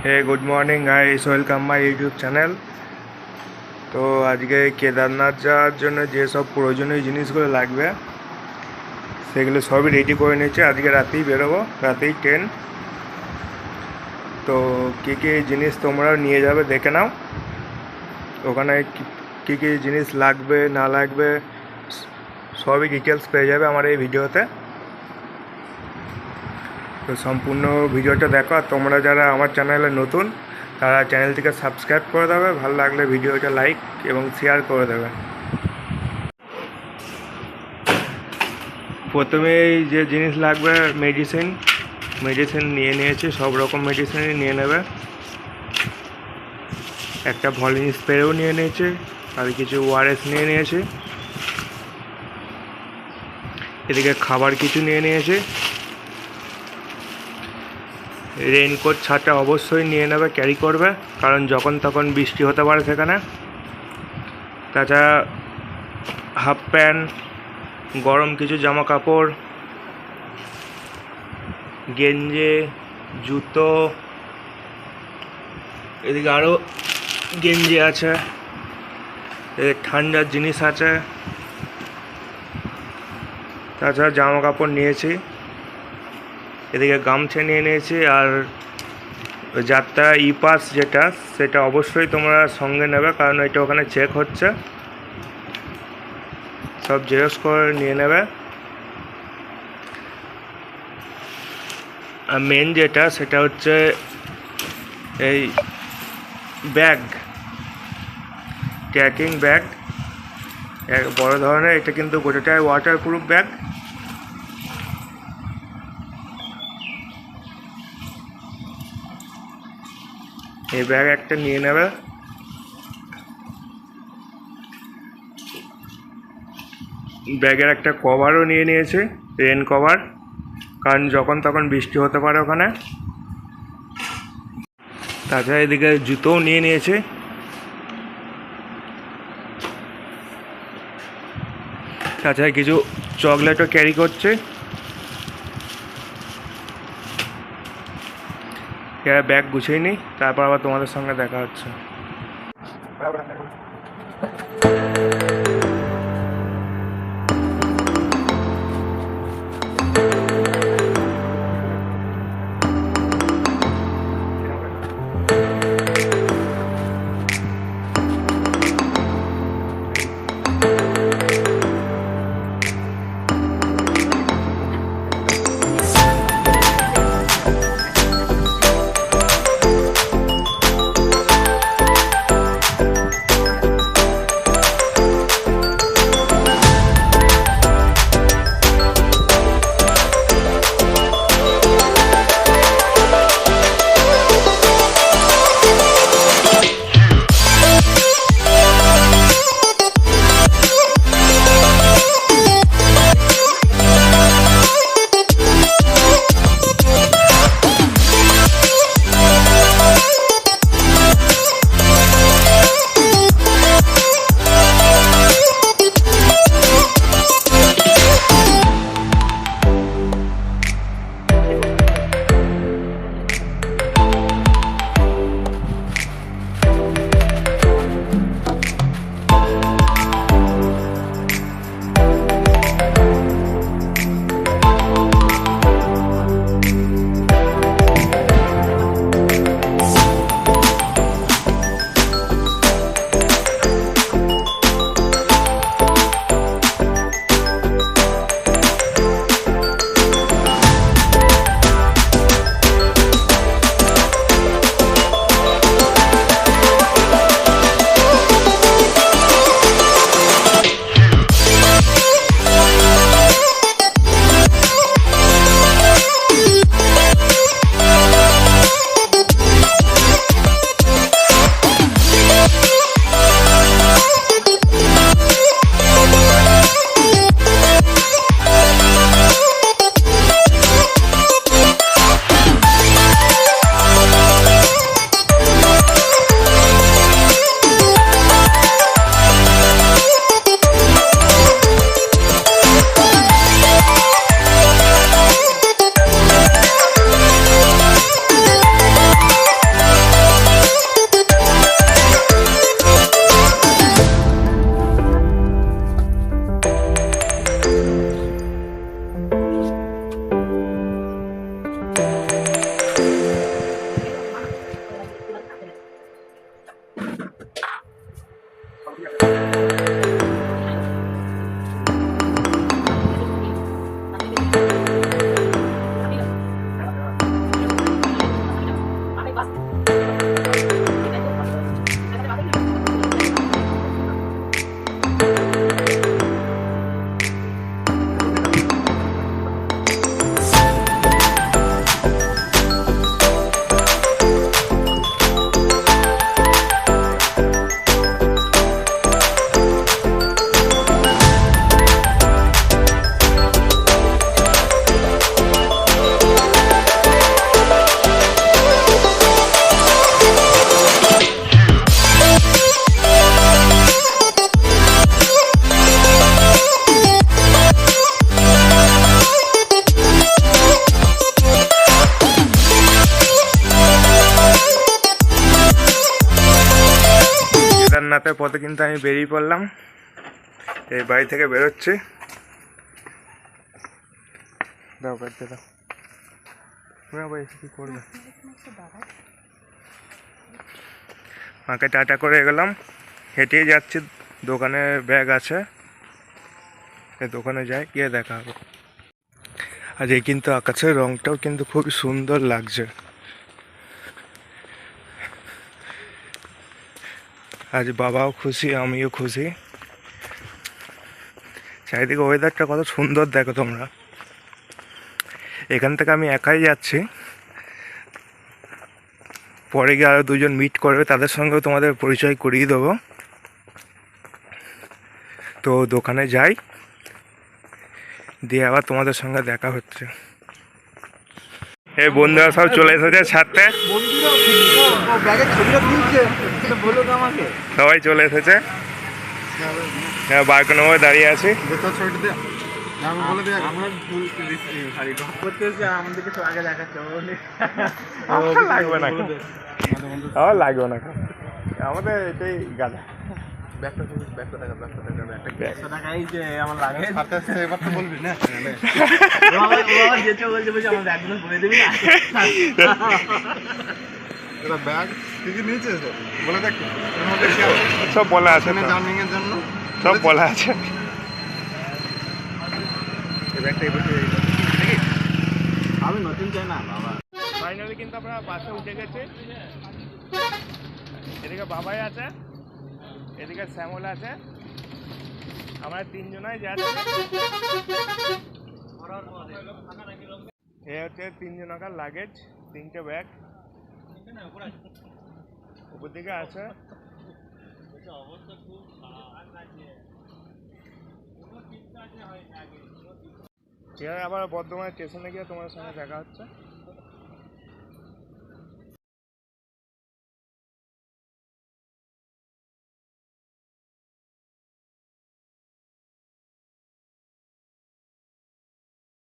Hey good morning guys, welcome my YouTube channel. तो आज के केदारनाथ যাওয়ার জন্য যে সব প্রয়োজনীয় জিনিসগুলো লাগবে সেগুলো সবই রেডি করে নিয়েছি। আজকে রাতেই বেরোবো, রাতেই ট্রেন। তো কী কী জিনিস তোমরা নিয়ে যাবে দেখে নাও। ওখানে কী কী জিনিস লাগবে না লাগবে সবই ডিটেলস পেয়ে যাবে আমার এই ভিডিওতে। তো সম্পূর্ণ ভিডিওটা দেখো। আর তোমরা যারা আমার চ্যানেলে নতুন তারা চ্যানেলটিকে সাবস্ক্রাইব করে দেবে, ভালো লাগলে ভিডিওটা লাইক এবং শেয়ার করে দেবে। প্রথমেই যে জিনিস লাগবে মেডিসিন নিয়ে নিয়েছি, সব রকম মেডিসিনই নিয়ে নেবে। একটা ভলিনি স্প্রেও নিয়ে নিয়েছি, আর কিছু ওআরএস নিয়ে নিয়েছি। এদিকে খাবার কিছু নিয়ে নিয়েছি। রেইনকোট ছাতা অবশ্যই নিয়ে নেবে, ক্যারি করবে, কারণ যখন তখন বৃষ্টি হতে পারে সেখানে। তাছাড়া হাফ প্যান্ট, গরম কিছু জামা কাপড়, গেঞ্জি, জুতো, এদিকে আরও গেঞ্জি আছে, এদিকে ঠান্ডার জিনিস আছে। তাছাড়া জামা কাপড় নিয়েছি, এদিকে গামছা নিয়ে নিয়েছি। আর যাত্রা ই পাস যেটা, সেটা অবশ্যই তোমরা সঙ্গে নেবে, কারণ এটা ওখানে চেক হচ্ছে। সব জেরক্স করে নিয়ে নেবে। আর মেন যেটা, সেটা হচ্ছে এই ব্যাগ, ট্রেকিং ব্যাগ, এক বড় ধরনের। এটা কিন্তু গোটাটাই ওয়াটারপ্রুফ ব্যাগ। এই ব্যাগ একটা নিয়ে নেবে। ব্যাগের একটা কভারও নিয়ে নিয়েছে, রেন কভার, কারণ যখন তখন বৃষ্টি হতে পারে ওখানে। তাছাড়া এদিকে জুতোও নিয়ে নিয়েছে। তাছাড়া কিছু চকলেটও ক্যারি করছে। ব্যাগ গুছিয়ে নিই, তারপর আবার তোমাদের সঙ্গে দেখা হচ্ছে। কেদারনাথের পথে কিন্তু আমি বেরিয়ে পড়লাম, এই বাড়ি থেকে বেরোচ্ছি। দাও কাটতে দাও, কি করবে। মাকে টাটা করে গেলাম, হেঁটেই যাচ্ছি। দোকানে ব্যাগ আছে, এই দোকানে যাই, গিয়ে দেখা হবে। আর এই কিন্তু আকাশের রংটাও কিন্তু খুব সুন্দর লাগছে। আজ বাবাও খুশি, আমিও খুশি। চারিদিকে ওয়েদারটা কত সুন্দর দেখো তোমরা। এখান থেকে আমি একাই যাচ্ছি, পরে গিয়ে আরও দুজন মিট করবে, তাদের সঙ্গেও তোমাদের পরিচয় করিয়ে দেবো। তো দোকানে যাই, দিয়ে আবার তোমাদের সঙ্গে দেখা হচ্ছে। এই বন্ধুরা সব চলে এসেছে ছাড়তে, সবাই চলে এসেছে। বালকনির মধ্যে দাঁড়িয়ে আছি। লাগবে না, আমার লাগবে না, আমাদের এটাই গাদা। সব বলা আছে, সব বলা আছে। আমি নতুন চাই না বাবা। ফাইনালি কিন্তু আমরা বাসে উঠে গেছি। এদিকে বাবাই আছে, এদিকে শ্যামল আছে, আমরা তিনজনাই যাচ্ছি। এ হচ্ছে 3 জনকার লাগেজ, 3টে ব্যাগ উপর দিকে আছে। ঠিক আছে, আবার বর্ধমান স্টেশনে গিয়ে তোমার সঙ্গে দেখা হচ্ছে।